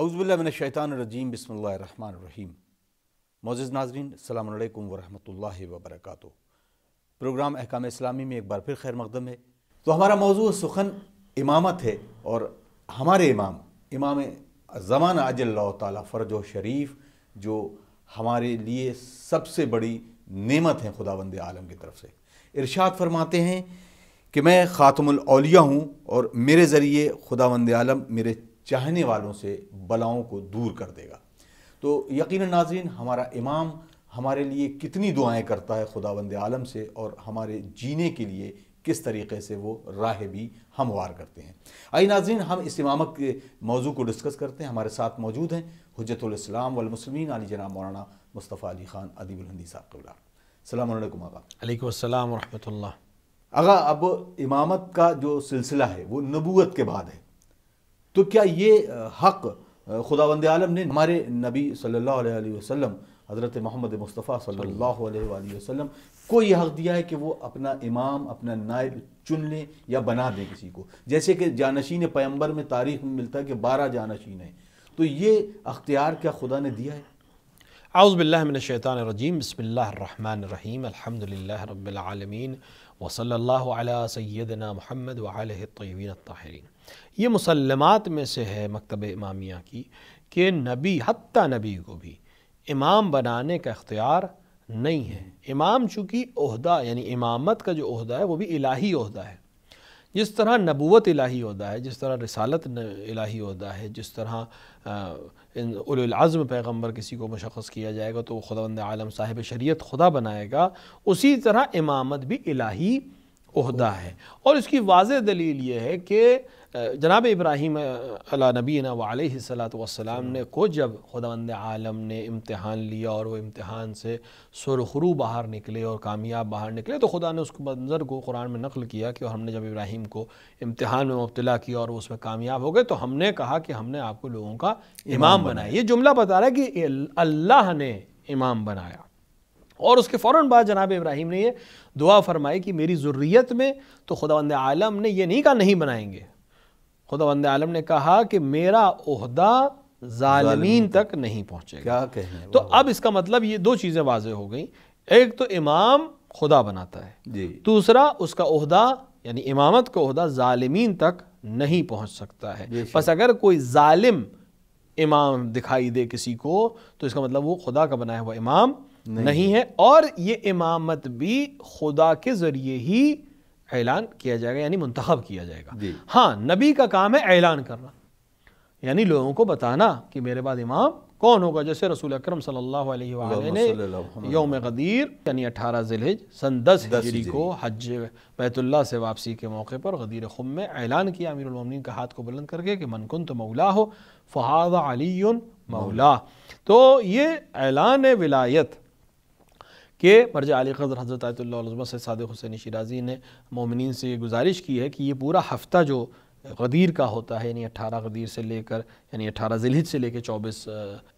اعوذ باللہ من الشیطان الرجیم، بسم اللہ الرحمن الرحیم۔ معزز ناظرین، السلام علیکم ورحمۃ اللہ وبرکاتہ۔ پروگرام احکام اسلامی میں ایک بار پھر خیر مقدم ہے۔ تو ہمارا موضوع سخن امامت ہے، اور ہمارے امام زمانہ عجل اللہ تعالیٰ فرج و شریف، جو ہمارے لیے سب سے بڑی نعمت ہیں خداوند عالم کی طرف سے، ارشاد فرماتے ہیں کہ میں خاتم الاولیاء ہوں، اور میرے ذریعے خداوند عالم میرے چاہنے والوں سے بلاؤں کو دور کر دے گا۔ تو یقیناً ناظرین، ہمارا امام ہمارے لیے کتنی دعائیں کرتا ہے خداوند عالم سے، اور ہمارے جینے کے لیے کس طریقے سے وہ راہ بھی ہموار کرتے ہیں۔ آئیے ناظرین، ہم اس امامت کے موضوع کو ڈسکس کرتے ہیں۔ ہمارے ساتھ موجود ہیں حجت الاسلام والمسلمین علی جناب مولانا مصطفیٰ علی خان ادیب الہندی صاحب قبلہ۔ السلام علیکم آقا۔ علیکم السلام ورحمۃ اللہ۔ آقا، اب امامت کا جو سلسلہ ہے وہ نبوت کے بعد ہے، تو کیا یہ حق خداوند عالم نے ہمارے نبی صلی اللہ علیہ وسلم حضرت محمد مصطفیٰ صلی اللہ علیہ وآلہ وسلم کو یہ حق دیا ہے کہ وہ اپنا امام، اپنا نائب چن لیں یا بنا دیں کسی کو؟ جیسے کہ جانشین پیغمبر میں تاریخ میں ملتا ہے کہ 12 جانشین ہیں، تو یہ اختیار کیا خدا نے دیا ہے؟ اعوذ باللہ من الشیطان الرجیم، بسم اللہ الرحمن الرحیم، الحمدللہ رب العالمین، وصلی اللہ علی سیدنا محمد وآلہ الطیبین الطاہرین۔ یہ مسلمات میں سے ہے مکتب امامیہ کی کہ نبی، حتیٰ نبی کو بھی امام بنانے کا اختیار نہیں ہے۔ امام چونکہ عہدہ، یعنی امامت کا جو عہدہ ہے وہ بھی الہی عہدہ ہے۔ جس طرح نبوت الہی عہدہ ہے، جس طرح رسالت الہی عہدہ ہے، جس طرح اولو العزم پیغمبر کسی کو مشخص کیا جائے گا تو وہ خداوند عالم صاحب شریعت خدا بنائے گا، اسی طرح امامت بھی الہی عہدہ ہے۔ اور اس کی واضح دلیل یہ ہے کہ جناب ابراہیم علی نبینا وعلیہ الصلاۃ والسلام نے کو جب خداوند عالم نے امتحان لیا اور وہ امتحان سے سرخرو باہر نکلے اور کامیاب باہر نکلے، تو خدا نے اس منظر کو قرآن میں نقل کیا کہ ہم نے جب ابراہیم کو امتحان میں مبتلا کیا اور وہ اس میں کامیاب ہو گئے تو ہم نے کہا کہ ہم نے آپ کو لوگوں کا امام بنایا۔ یہ جملہ بتا رہا ہے کہ اللہ نے امام بنایا، اور اس کے فوراً بعد جناب ابراہیم نے یہ دعا فرمائی کہ میری ذریت میں، تو خداوند عالم نے یہ نہیں کہا نہیں بنائیں گے، خداوند عالم نے کہا کہ میرا عہدہ ظالمین تک نہیں پہنچے گا۔ کیا کہیں؟ تو اب اس کا مطلب یہ دو چیزیں واضح ہو گئیں، ایک تو امام خدا بناتا ہے، دوسرا اس کا عہدہ یعنی امامت کا عہدہ ظالمین تک نہیں پہنچ سکتا ہے۔ بس اگر کوئی ظالم امام دکھائی دے کسی کو تو اس کا مطلب وہ خدا کا بنایا ہوا امام نہیں ہے، اور یہ امامت بھی خدا کے ذریعے ہی اعلان کیا جائے گا، یعنی منتخب کیا جائے گا۔ ہاں، نبی کا کام ہے اعلان کرنا، یعنی لوگوں کو بتانا کہ میرے بعد امام کون ہوگا، جیسے رسول اکرم صلی اللہ علیہ وآلہ نے یوم غدیر یعنی 18 ذی الحج سن 10 ہجری کو حج بیت اللہ سے واپسی کے موقع پر غدیر خم میں اعلان کیا امیر المومنین کا ہاتھ کو بلند کر کے کہ من کنت مولاہ فہذا علی مولاہ۔ تو یہ اعلان ولایت کہ مرجع علی قدر حضرت آیت اللہ علیہ سے صادق حسین شیرازی نے مومنین سے یہ گزارش کی ہے کہ یہ پورا ہفتہ جو غدیر کا ہوتا ہے، یعنی 18 غدیر سے لے کر، یعنی 18 ذی الحج سے لے کے 24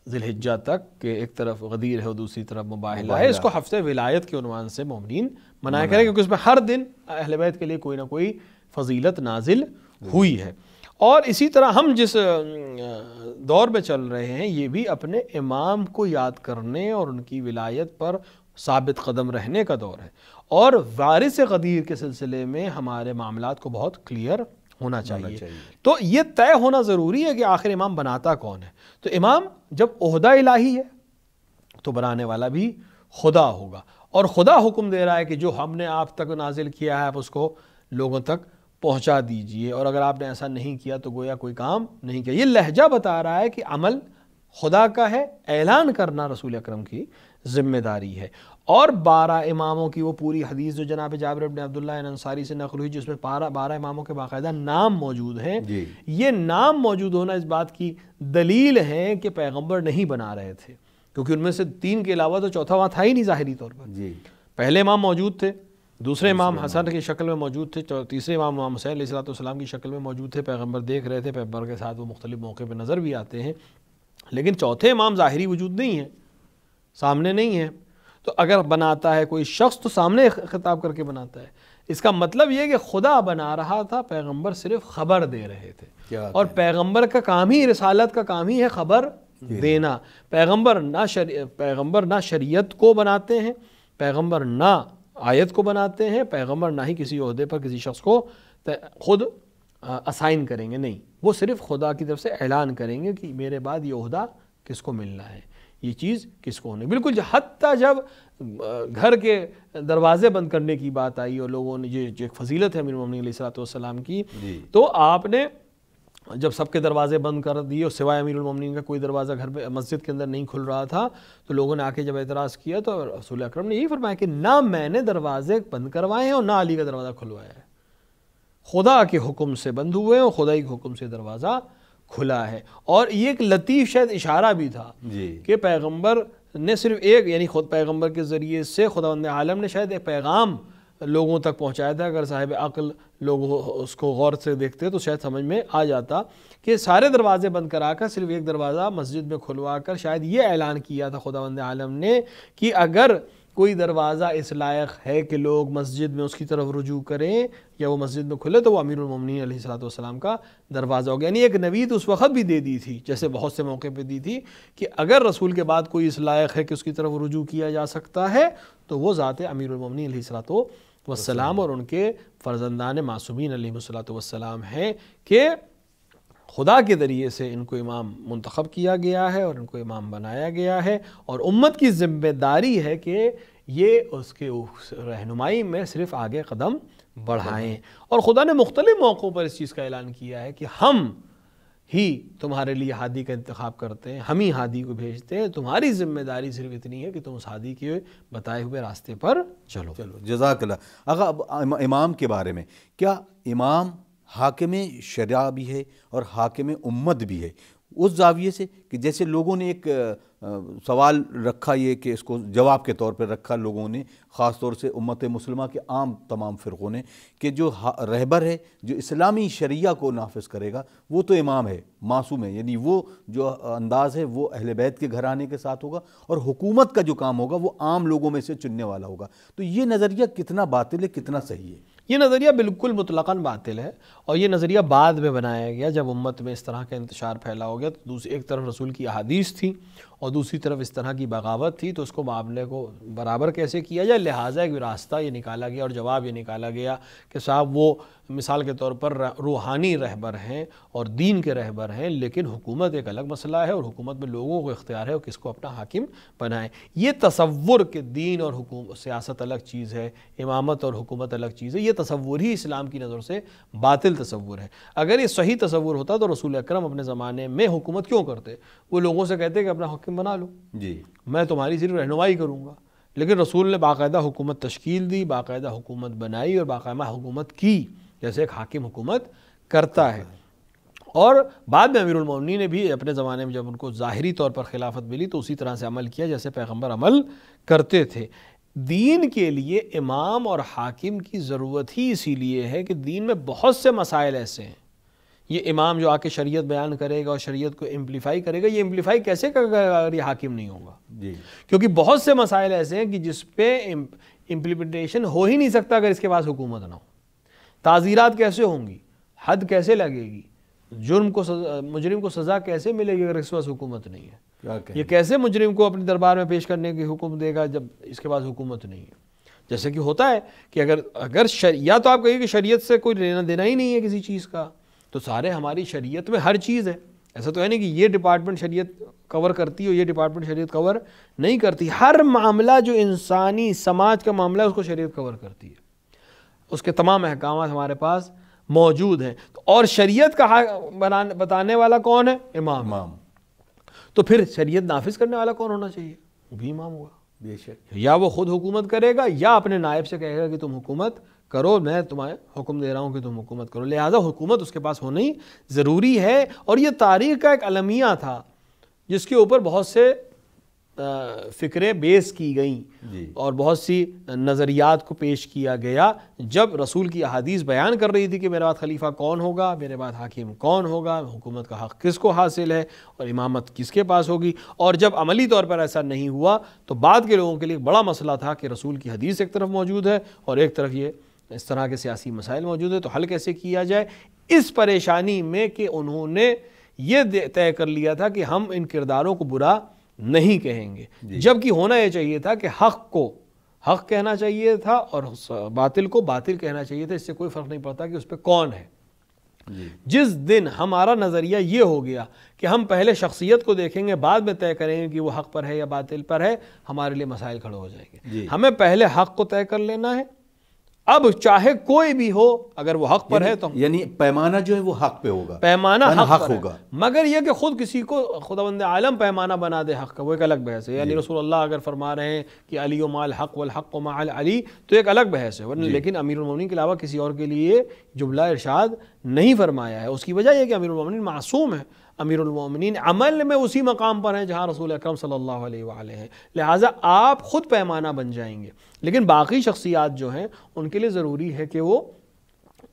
ذی الحجہ تک، کہ ایک طرف غدیر ہے اور دوسری طرف مباہلہ ہے، اس کو ہفتہ ولایت کے عنوان سے مومنین منایا کریں، کیونکہ اس میں ہر دن اہل بیت کے لیے کوئی نہ کوئی فضیلت نازل ہوئی ہے۔ اور اسی طرح ہم جس دور میں چل رہے ہیں یہ بھی اپنے امام کو یاد کرنے اور ان کی ولایت پر ثابت قدم رہنے کا دور ہے، اور وارث غدیر کے سلسلے میں ہمارے معاملات کو بہت کلیئر ہونا چاہیے۔ تو یہ طے ہونا ضروری ہے کہ آخر امام بناتا کون ہے۔ تو امام جب عہدہ الہی ہے تو بنانے والا بھی خدا ہوگا، اور خدا حکم دے رہا ہے کہ جو ہم نے آپ تک نازل کیا ہے آپ اس کو لوگوں تک پہنچا دیجئے، اور اگر آپ نے ایسا نہیں کیا تو گویا کوئی کام نہیں کیا۔ یہ لہجہ بتا رہا ہے کہ عمل خدا کا ہے، اعلان کرنا رسول اکرم کی ذمہ داری ہے۔ اور 12 اماموں کی وہ پوری حدیث جو جناب جابر بن عبداللہ انصاری سے نقل ہوئی، جس میں 12 اماموں کے باقاعدہ نام موجود ہیں، یہ نام موجود ہونا اس بات کی دلیل ہے کہ پیغمبر نہیں بنا رہے تھے، کیونکہ ان میں سے 3 کے علاوہ تو چوتھا وہاں تھا ہی نہیں ظاہری طور پر۔ پہلے امام موجود تھے، دوسرے امام حسن کی شکل میں موجود تھے، تیسرے امام حسین علیہ السلام کی شکل میں موجود تھے، پیغمبر دیکھ رہے تھے، پیغمبر کے ساتھ وہ مختلف موقع پہ نظر بھی آتے ہیں، لیکن چوتھے امام ظاہری وجود نہیں ہے، سامنے نہیں ہے۔ تو اگر بناتا ہے کوئی شخص تو سامنے خطاب کر کے بناتا ہے، اس کا مطلب یہ کہ خدا بنا رہا تھا، پیغمبر صرف خبر دے رہے تھے، اور پیغمبر کا کام ہی، رسالت کا کام ہی ہے خبر دینا۔ پیغمبر نہ شریعت کو بناتے ہیں، پیغمبر نہ آیت کو بناتے ہیں، پیغمبر نہ ہی کسی عہدے پر کسی شخص کو خود اسائن کریں گے، نہیں، وہ صرف خدا کی طرف سے اعلان کریں گے کہ میرے بعد یہ عہدہ کس کو ملنا ہے، یہ چیز کس کو ہونے۔ بالکل حتیٰ جب گھر کے دروازے بند کرنے کی بات آئی اور لوگوں نے یہ ایک فضیلت ہے امیر المومنین علیہ السلام کی، تو آپ نے جب سب کے دروازے بند کر دیے اور سوائے امیر المومنین کا کوئی دروازہ گھر میں مسجد کے اندر نہیں کھل رہا تھا، تو لوگوں نے آ کے جب اعتراض کیا تو رسول اکرم نے یہی فرمایا کہ نہ میں نے دروازے بند کروائے ہیں اور نہ علی کا دروازہ کھلوایا ہے، خدا کے حکم سے بند ہوئے اور خدا کے حکم سے دروازہ کھلا ہے۔ اور یہ ایک لطیف شاید اشارہ بھی تھا کہ پیغمبر نے صرف ایک، یعنی خود پیغمبر کے ذریعے سے خداوند عالم نے شاید ایک پیغام لوگوں تک پہنچایا تھا۔ اگر صاحب عقل لوگ اس کو غور سے دیکھتے تو شاید سمجھ میں آ جاتا کہ سارے دروازے بند کرا کر صرف ایک دروازہ مسجد میں کھلوا کر شاید یہ اعلان کیا تھا خداوند عالم نے کہ اگر کوئی دروازہ اس لائق ہے کہ لوگ مسجد میں اس کی طرف رجوع کریں یا وہ مسجد میں کھلے تو وہ امیر المومنین علیہ السلام کا دروازہ ہوگا۔ یعنی ایک نوید اس وقت بھی دے دی تھی، جیسے بہت سے موقع پہ دی تھی، کہ اگر رسول کے بعد کوئی اس لائق ہے کہ اس کی طرف رجوع کیا جا سکتا ہے تو وہ ذات امیر المومنین علیہ السلام اور ان کے فرزندان معصومین علیہ السلام ہیں کہ خدا کے ذریعے سے ان کو امام منتخب کیا گیا ہے اور ان کو امام بنایا گیا ہے، اور امت کی ذمہ داری ہے کہ یہ اس کے رہنمائی میں صرف آگے قدم بڑھائیں۔ اور خدا نے مختلف موقعوں پر اس چیز کا اعلان کیا ہے کہ ہم ہی تمہارے لیے ہادی کا انتخاب کرتے ہیں، ہم ہی ہادی کو بھیجتے ہیں، تمہاری ذمہ داری صرف اتنی ہے کہ تم اس ہادی کے بتائے ہوئے راستے پر چلو۔ جزاک اللہ۔ اب امام کے بارے میں، کیا امام حاکم شرع بھی ہے اور حاکم امت بھی ہے؟ اس زاویے سے کہ جیسے لوگوں نے ایک سوال رکھا، یہ کہ اس کو جواب کے طور پر رکھا لوگوں نے، خاص طور سے امت مسلمہ کے عام تمام فرقوں نے، کہ جو رہبر ہے، جو اسلامی شریعہ کو نافذ کرے گا وہ تو امام ہے، معصوم ہے، یعنی وہ جو انداز ہے وہ اہل بیت کے گھرانے کے ساتھ ہوگا، اور حکومت کا جو کام ہوگا وہ عام لوگوں میں سے چننے والا ہوگا۔ تو یہ نظریہ کتنا باطل ہے، کتنا صحیح ہے؟ یہ نظریہ بالکل مطلقاً باطل ہے، اور یہ نظریہ بعد میں بنایا گیا جب امت میں اس طرح کا انتشار پھیلا ہو گیا، تو دوسری ایک طرف رسول کی احادیث تھی اور دوسری طرف اس طرح کی بغاوت تھی، تو اس کو معاملے کو برابر کیسے کیا جائے، لہٰذا ایک راستہ یہ نکالا گیا اور جواب یہ نکالا گیا کہ صاحب وہ مثال کے طور پر روحانی رہبر ہیں اور دین کے رہبر ہیں، لیکن حکومت ایک الگ مسئلہ ہے، اور حکومت میں لوگوں کو اختیار ہے اور کس کو اپنا حاکم بنائیں۔ یہ تصور کہ دین اور سیاست الگ چیز ہے، امامت اور حکومت الگ چیز ہے، یہ تصور ہی اسلام کی نظر سے باطل تصور ہے۔ اگر یہ صحیح تصور ہوتا تو رسول اکرم اپنے زمانے میں حکومت کیوں کرتے؟ وہ لوگوں سے کہتے کہ اپنا حاکم بنا لو، میں تمہاری صرف رہنمائی کروں گا، لیکن رسول نے باقاعدہ حکومت تشکیل دی، باقاعدہ حکومت بنائی اور باقاعدہ حکومت کی، جیسے ایک حاکم حکومت کرتا ہے۔ اور بعد میں امیر المومنین نے بھی اپنے زمانے میں جب ان کو ظاہری طور پر خلافت ملی تو اسی طرح سے عمل کیا جیسے پیغمبر عمل کرتے تھے۔ دین کے لیے امام اور حاکم کی ضرورت ہی اسی لیے ہے کہ دین میں بہت سے مسائل ایسے ہیں، یہ امام جو آ کے شریعت بیان کرے گا اور شریعت کو امپلیفائی کرے گا، یہ امپلیفائی کیسے کرے گا اگر یہ حاکم نہیں ہوگا؟ کیونکہ بہت سے مسائل ایسے ہیں کہ جس پہ امپلیمنٹیشن ہو ہی نہیں سکتا اگر اس کے پاس حکومت نہ ہو۔ تعزیرات کیسے ہوں گی، حد کیسے لگے گی، مجرم کو سزا کیسے ملے گی اگر اس کے پاس حکومت نہیں ہے؟ یہ کیسے مجرم کو اپنے دربار میں پیش کرنے کی حکم دے گا جب اس کے پاس حکومت نہیں ہے؟ جیسے کہ ہوتا ہے کہ اگر یا تو آپ کہیے کہ شریعت سے کوئی لینا دینا ہی نہیں ہے کسی چیز کا، تو سارے ہماری شریعت میں ہر چیز ہے، ایسا تو ہے نہیں کہ یہ ڈپارٹمنٹ شریعت کور کرتی ہو یہ ڈپارٹمنٹ شریعت کور نہیں کرتی، ہر معاملہ جو انسانی سماج کا معاملہ ہے اس کو شریعت کور کرتی ہے، اس کے تمام احکامات ہمارے پاس موجود ہیں۔ اور شریعت کا بتانے والا کون ہے؟ امام۔ تو پھر شریعت نافذ کرنے والا کون ہونا چاہیے؟ وہ بھی امام ہوگا، بے شک، یا وہ خود حکومت کرے گا یا اپنے نائب سے کہے گا کہ تم حکومت کرو، میں تمہیں حکم دے رہا ہوں کہ تم حکومت کرو، لہذا حکومت اس کے پاس ہونی ضروری ہے۔ اور یہ تاریخ کا ایک المیہ تھا جس کے اوپر بہت سے فکریں بیس کی گئیں اور بہت سی نظریات کو پیش کیا گیا جب رسول کی احادیث بیان کر رہی تھی کہ میرے بعد خلیفہ کون ہوگا، میرے بعد حاکم کون ہوگا، حکومت کا حق کس کو حاصل ہے اور امامت کس کے پاس ہوگی۔ اور جب عملی طور پر ایسا نہیں ہوا تو بعد کے لوگوں کے لیے ایک بڑا مسئلہ تھا کہ رسول کی حدیث ایک طرف موجود ہے اور ایک طرف یہ اس طرح کے سیاسی مسائل موجود ہیں تو حل کیسے کیا جائے، اس پریشانی میں کہ انہوں نے یہ طے کر لیا تھا کہ ہم ان کرداروں کو برا نہیں کہیں گے، جبکہ ہونا یہ چاہیے تھا کہ حق کو حق کہنا چاہیے تھا اور باطل کو باطل کہنا چاہیے تھا، اس سے کوئی فرق نہیں پڑتا کہ اس پہ کون ہے۔ جس دن ہمارا نظریہ یہ ہو گیا کہ ہم پہلے شخصیت کو دیکھیں گے بعد میں طے کریں گے کہ وہ حق پر ہے یا باطل پر ہے، ہمارے لیے مسائل کھڑے ہو جائیں گے۔ ہمیں پہلے حق کو طے کر لینا ہے، اب چاہے کوئی بھی ہو، اگر وہ حق پر ہے تو یعنی پیمانہ جو ہے وہ حق پہ ہوگا، پیمانہ حق ہوگا، مگر یہ کہ خود کسی کو خداوند عالم پیمانہ بنا دے حق کا، وہ ایک الگ بحث ہے۔ یعنی رسول اللہ اگر فرما رہے ہیں کہ علی و مال حق والحق و مع علی تو ایک الگ بحث ہے، لیکن امیر المومنین کے علاوہ کسی اور کے لیے جملہ ارشاد نہیں فرمایا ہے۔ اس کی وجہ یہ کہ امیر المومنین معصوم ہے، امیر المومنین عمل میں اسی مقام پر ہیں جہاں رسول اکرم صلی اللہ علیہ وآلہ ہیں، لہٰذا آپ خود پیمانہ بن جائیں گے، لیکن باقی شخصیات جو ہیں ان کے لیے ضروری ہے کہ وہ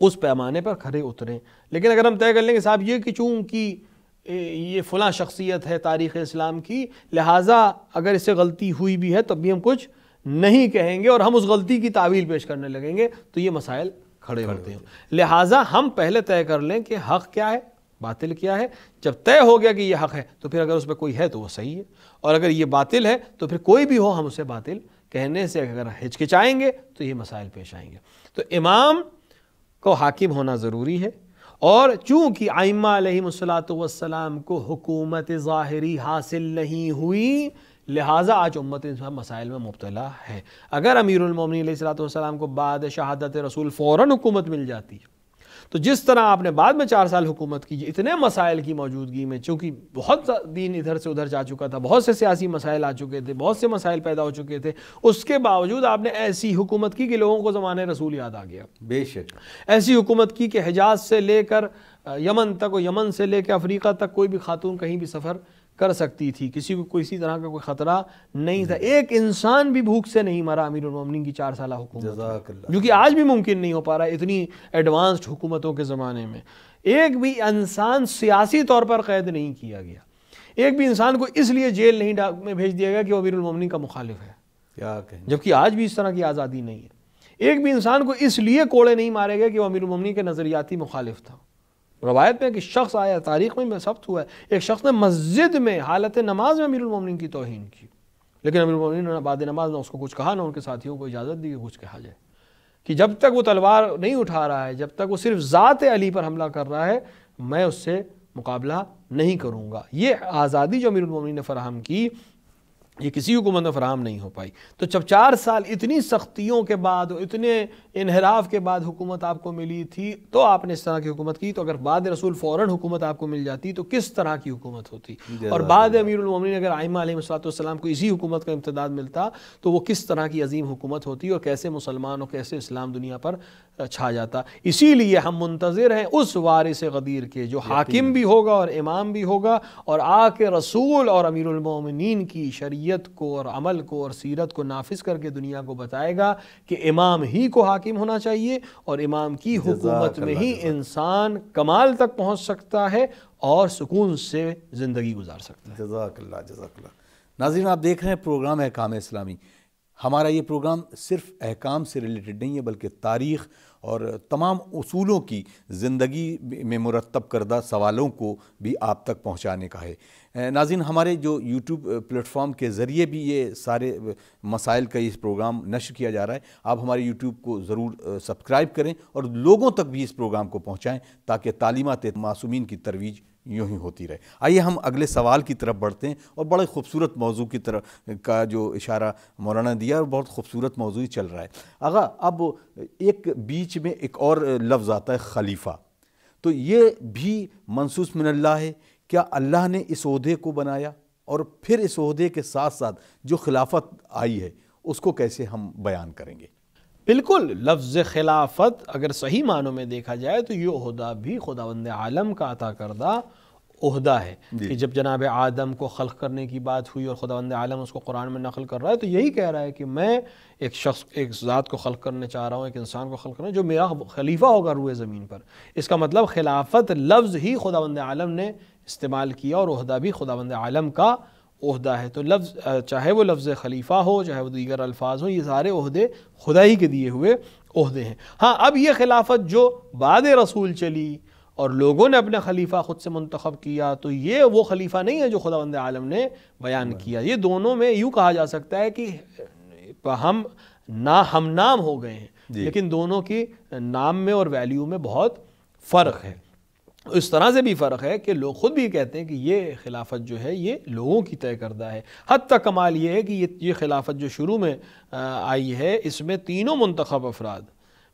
اس پیمانے پر کھڑے اتریں۔ لیکن اگر ہم طے کر لیں کہ صاحب یہ کہ چونکہ یہ فلاں شخصیت ہے تاریخ اسلام کی، لہٰذا اگر اس سے غلطی ہوئی بھی ہے تب بھی ہم کچھ نہیں کہیں گے اور ہم اس غلطی کی تعویل پیش کرنے لگیں گے تو یہ مسائل کھڑے ہوتے ہیں۔ لہٰذا ہم پہلے طے کر لیں کہ حق کیا ہے باطل کیا ہے، جب طے ہو گیا کہ یہ حق ہے تو پھر اگر اس پہ کوئی ہے تو وہ صحیح ہے، اور اگر یہ باطل ہے تو پھر کوئی بھی ہو ہم اسے باطل کہنے سے اگر ہچکچائیں گے تو یہ مسائل پیش آئیں گے۔ تو امام کو حاکم ہونا ضروری ہے، اور چونکہ ائمہ علیہم السلام کو حکومت ظاہری حاصل نہیں ہوئی لہٰذا آج امت انسان مسائل میں مبتلا ہے۔ اگر امیر المومنین علیہ السلام کو بعد شہادت رسول فوراً حکومت مل جاتی ہے تو جس طرح آپ نے بعد میں 4 سال حکومت کی، اتنے مسائل کی موجودگی میں، چونکہ بہت دین ادھر سے ادھر جا چکا تھا، بہت سے سیاسی مسائل آ چکے تھے، بہت سے مسائل پیدا ہو چکے تھے، اس کے باوجود آپ نے ایسی حکومت کی کہ لوگوں کو زمانۂ رسول یاد آ گیا۔ بے شک ایسی حکومت کی کہ حجاز سے لے کر یمن تک، اور یمن سے لے کے افریقہ تک کوئی بھی خاتون کہیں بھی سفر کر سکتی تھی، کسی کو کسی طرح کا کوئی خطرہ نہیں تھا، ایک انسان بھی بھوک سے نہیں مرا امیر المومنین کی 4 سالہ حکومت، جو کہ آج بھی ممکن نہیں ہو پا رہا اتنی ایڈوانسڈ حکومتوں کے زمانے میں۔ ایک بھی انسان سیاسی طور پر قید نہیں کیا گیا، ایک بھی انسان کو اس لیے جیل نہیں میں بھیج دیا گیا کہ وہ امیر المومنین کا مخالف ہے، کیا کہیں، جبکہ آج بھی اس طرح کی آزادی نہیں ہے۔ ایک بھی انسان کو اس لیے کوڑے نہیں مارے گئے کہ وہ امیر المومنین کے نظریاتی مخالف تھا۔ روایت میں کہ شخص آیا، تاریخ میں ثبت ہوا ہے، ایک شخص نے مسجد میں حالت نماز میں امیر المومنین کی توہین کی، لیکن امیر المومنین نے بعد نماز نہ اس کو کچھ کہا، نہ ان کے ساتھیوں کو اجازت دی کہ کچھ کہا جائے، کہ جب تک وہ تلوار نہیں اٹھا رہا ہے، جب تک وہ صرف ذات علی پر حملہ کر رہا ہے، میں اس سے مقابلہ نہیں کروں گا۔ یہ آزادی جو امیر المومنین نے فراہم کی یہ کسی حکومت میں فراہم نہیں ہو پائی۔ تو جب 4 سال اتنی سختیوں کے بعد، اتنے انحراف کے بعد حکومت آپ کو ملی تھی تو آپ نے اس طرح کی حکومت کی، تو اگر بعد رسول فوراً حکومت آپ کو مل جاتی تو کس طرح کی حکومت ہوتی، اور بعد امیر المومنین اگر ائمہ علیہ السلام کو اسی حکومت کا امتداد ملتا تو وہ کس طرح کی عظیم حکومت ہوتی، اور کیسے مسلمان اور کیسے اسلام دنیا پر چھا جاتا۔ اسی لیے ہم منتظر ہیں اس وارث غدیر کے جو حاکم بھی ہوگا اور امام بھی ہوگا، اور آ کے رسول اور امیر المومنین کی شریعت کو اور عمل کو اور سیرت کو نافذ کر کے دنیا کو بتائے گا کہ امام ہی کو حاکم ہونا چاہیے، اور امام کی حکومت میں ہی انسان کمال تک پہنچ سکتا ہے اور سکون سے زندگی گزار سکتا ہے۔ جزاک اللہ، جزاک اللہ۔ ناظرین، آپ دیکھ رہے ہیں پروگرام احکام اسلامی۔ ہمارا یہ پروگرام صرف احکام سے ریلیٹڈ نہیں ہے بلکہ تاریخ اور تمام اصولوں کی زندگی میں مرتب کردہ سوالوں کو بھی آپ تک پہنچانے کا ہے۔ ناظرین، ہمارے جو یوٹیوب پلیٹ فارم کے ذریعے بھی یہ سارے مسائل کا اس پروگرام نشر کیا جا رہا ہے۔ آپ ہمارے یوٹیوب کو ضرور سبسکرائب کریں اور لوگوں تک بھی اس پروگرام کو پہنچائیں تاکہ تعلیمات معصومین کی ترویج یوں ہی ہوتی رہے۔ آئیے ہم اگلے سوال کی طرف بڑھتے ہیں، اور بڑے خوبصورت موضوع کی طرف کا جو اشارہ مولانا دیا، اور بہت خوبصورت موضوع چل رہا ہے۔ آغا، اب ایک بیچ میں ایک اور لفظ آتا ہے خلیفہ، تو یہ بھی منصوص من اللہ ہے؟ کیا اللہ نے اس عہدے کو بنایا، اور پھر اس عہدے کے ساتھ ساتھ جو خلافت آئی ہے اس کو کیسے ہم بیان کریں گے؟ بالکل، لفظ خلافت اگر صحیح معنوں میں دیکھا جائے تو یہ عہدہ بھی خداوند عالم کا عطا کردہ عہدہ ہے، کہ جب جناب آدم کو خلق کرنے کی بات ہوئی اور خداوند عالم اس کو قرآن میں نقل کر رہا ہے تو یہی کہہ رہا ہے کہ میں ایک ذات کو خلق کرنے چاہ رہا ہوں، ایک انسان کو خلق کرنا جو میرا خلیفہ ہوگا روئے زمین پر۔ اس کا مطلب خلافت لفظ ہی خداوند عالم نے استعمال کیا، اور عہدہ بھی خداوند عالم کا عہدہ ہے. تو لفظ چاہے وہ لفظ خلیفہ ہو چاہے وہ دیگر الفاظ ہوں، یہ سارے عہدے خدا ہی کے دیے ہوئے عہدے ہیں. ہاں اب یہ خلافت جو بعد رسول چلی اور لوگوں نے اپنا خلیفہ خود سے منتخب کیا، تو یہ وہ خلیفہ نہیں ہے جو خداوند عالم نے بیان کیا. یہ دونوں میں یوں کہا جا سکتا ہے کہ ہم نام ہو گئے ہیں، لیکن دونوں کی نام میں اور ویلیو میں بہت فرق ہے. اس طرح سے بھی فرق ہے کہ لوگ خود بھی کہتے ہیں کہ یہ خلافت جو ہے یہ لوگوں کی طے کردہ ہے. حتیٰ کمال یہ ہے کہ یہ خلافت جو شروع میں آئی ہے اس میں تینوں منتخب افراد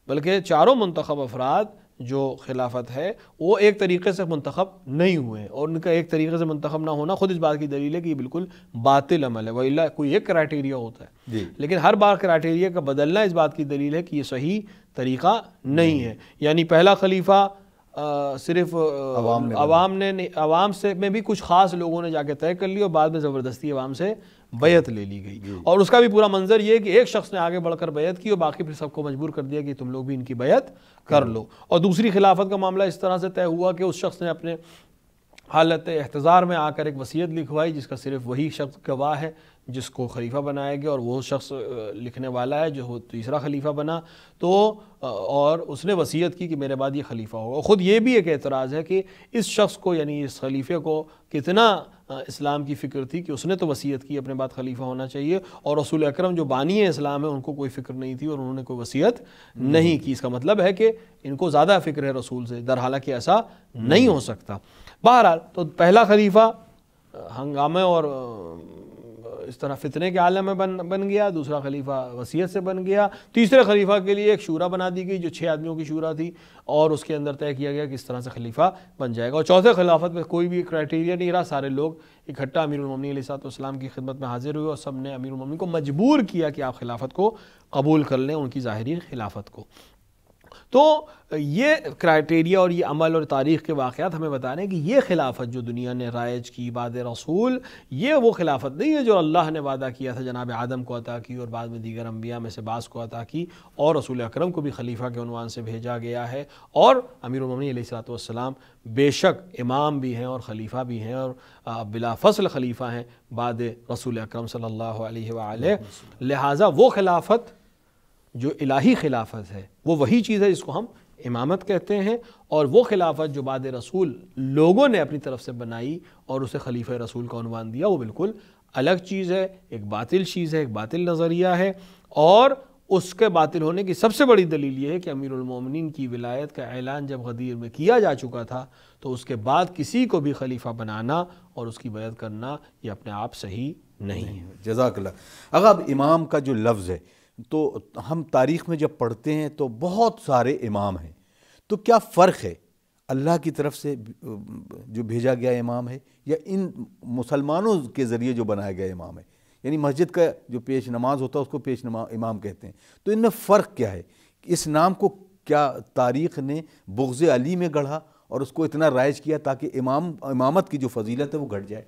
بلکہ چاروں منتخب افراد جو خلافت ہے وہ ایک طریقے سے منتخب نہیں ہوئے، اور ان کا ایک طریقے سے منتخب نہ ہونا خود اس بات کی دلیل ہے کہ یہ بالکل باطل عمل ہے. وَإِلَّا کوئی ایک کرائٹیریا ہوتا ہے لیکن ہر بار کرائٹیریا کا بدلنا اس بات کی دلیل ہے کہ یہ صحیح طریقہ نہیں ہے. یعنی پہلا خلیفہ صرف عوام سے میں بھی کچھ خاص لوگوں نے جا کے طے کر لی اور بعد میں زبردستی عوام سے بیعت لے لی گئی، اور اس کا بھی پورا منظر یہ کہ ایک شخص نے آگے بڑھ کر بیعت کی اور باقی پھر سب کو مجبور کر دیا کہ تم لوگ بھی ان کی بیعت کر لو. اور دوسری خلافت کا معاملہ اس طرح سے طے ہوا کہ اس شخص نے اپنے حالت احتضار میں آ کر ایک وصیت لکھوائی جس کا صرف وہی شخص گواہ ہے جس کو خلیفہ بنایا گیا، اور وہ شخص لکھنے والا ہے جو تیسرا خلیفہ بنا. تو اور اس نے وصیت کی کہ میرے بعد یہ خلیفہ ہوگا. خود یہ بھی ایک اعتراض ہے کہ اس شخص کو یعنی اس خلیفے کو کتنا اسلام کی فکر تھی کہ اس نے تو وصیت کی اپنے بعد خلیفہ ہونا چاہیے، اور رسول اکرم جو بانی اسلام ہے ان کو کوئی فکر نہیں تھی اور انہوں نے کوئی وصیت نہیں کی. اس کا مطلب ہے کہ ان کو زیادہ فکر ہے رسول سے، در حالانکہ ایسا نہیں ہو سکتا. بہرحال تو پہلا خلیفہ ہنگامے اور اس طرح فتنے کے عالم میں بن گیا، دوسرا خلیفہ وصیت سے بن گیا، تیسرے خلیفہ کے لیے ایک شورا بنا دی گئی جو 6 آدمیوں کی شورا تھی، اور اس کے اندر طے کیا گیا کہ اس طرح سے خلیفہ بن جائے گا. اور چوتھے خلافت میں کوئی بھی کرائٹیریا نہیں رہا، سارے لوگ اکٹھا امیر المومنین علیہ السلام کی خدمت میں حاضر ہوئے اور سب نے امیر المومنین کو مجبور کیا کہ آپ خلافت کو قبول کر لیں، ان کی ظاہری خلافت کو. تو یہ کرائٹیریا اور یہ عمل اور تاریخ کے واقعات ہمیں بتا رہے ہیں کہ یہ خلافت جو دنیا نے رائج کی بعد رسول، یہ وہ خلافت نہیں ہے جو اللہ نے وعدہ کیا تھا جناب آدم کو عطا کی اور بعد میں دیگر انبیاء میں سے بعض کو عطا کی، اور رسول اکرم کو بھی خلیفہ کے عنوان سے بھیجا گیا ہے. اور امیر المومنین علیہ السلام بے شک امام بھی ہیں اور خلیفہ بھی ہیں اور بلا فصل خلیفہ ہیں بعد رسول اکرم صلی اللہ علیہ وآلہ. لہٰذا وہ خلافت جو الہی خلافت ہے وہ وہی چیز ہے جس کو ہم امامت کہتے ہیں، اور وہ خلافت جو بعد رسول لوگوں نے اپنی طرف سے بنائی اور اسے خلیفہ رسول کا عنوان دیا وہ بالکل الگ چیز ہے، ایک باطل چیز ہے، ایک باطل نظریہ ہے. اور اس کے باطل ہونے کی سب سے بڑی دلیل یہ ہے کہ امیر المومنین کی ولایت کا اعلان جب غدیر میں کیا جا چکا تھا تو اس کے بعد کسی کو بھی خلیفہ بنانا اور اس کی بیعت کرنا یہ اپنے آپ صحیح نہیں ہے. جزاک اللہ. اب امام کا جو لفظ ہے تو ہم تاریخ میں جب پڑھتے ہیں تو بہت سارے امام ہیں، تو کیا فرق ہے اللہ کی طرف سے جو بھیجا گیا امام ہے یا ان مسلمانوں کے ذریعے جو بنایا گیا امام ہے؟ یعنی مسجد کا جو پیش نماز ہوتا ہے اس کو پیش امام کہتے ہیں، تو ان میں فرق کیا ہے؟ اس نام کو کیا تاریخ نے بغض علی میں گڑھا اور اس کو اتنا رائج کیا تاکہ امامت کی جو فضیلت ہے وہ گھٹ جائے؟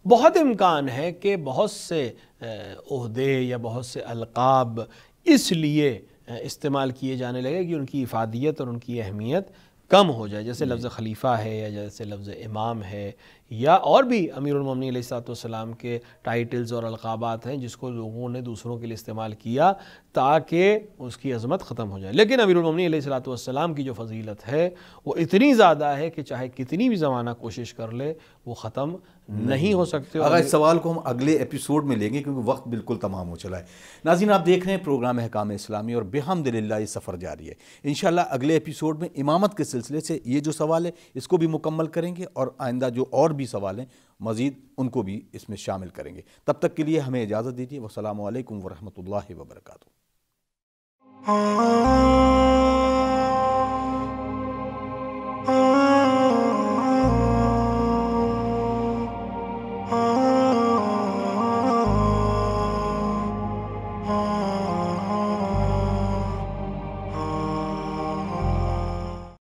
بہت امکان ہے کہ بہت سے عہدے یا بہت سے القاب اس لیے استعمال کیے جانے لگے کہ ان کی افادیت اور ان کی اہمیت کم ہو جائے، جیسے لفظ خلیفہ ہے یا جیسے لفظ امام ہے یا اور بھی امیر المومنین علیہ السلام کے ٹائٹلز اور القابات ہیں جس کو لوگوں نے دوسروں کے لیے استعمال کیا تاکہ اس کی عظمت ختم ہو جائے. لیکن امیر المومنین علیہ السلام کی جو فضیلت ہے وہ اتنی زیادہ ہے کہ چاہے کتنی بھی زمانہ کوشش کر لے وہ ختم نہیں ہو سکتے. اگر اس سوال کو ہم اگلے ایپیسوڈ میں لیں گے کیونکہ وقت بالکل تمام ہو چلا ہے. ناظرین آپ دیکھ رہے ہیں پروگرام احکام اسلامی اور بحمدللہ یہ سفر جاری ہے. انشاءاللہ اگلے ایپیسوڈ میں امامت کے سلسلے سے یہ جو سوال ہے اس کو بھی مکمل کریں گے اور آئندہ جو اور بھی سوال ہیں مزید ان کو بھی اس میں شامل کریں گے. تب تک کے لیے ہمیں اجازت دیجیے. والسلام علیکم ورحمۃ اللہ وبرکاتہ.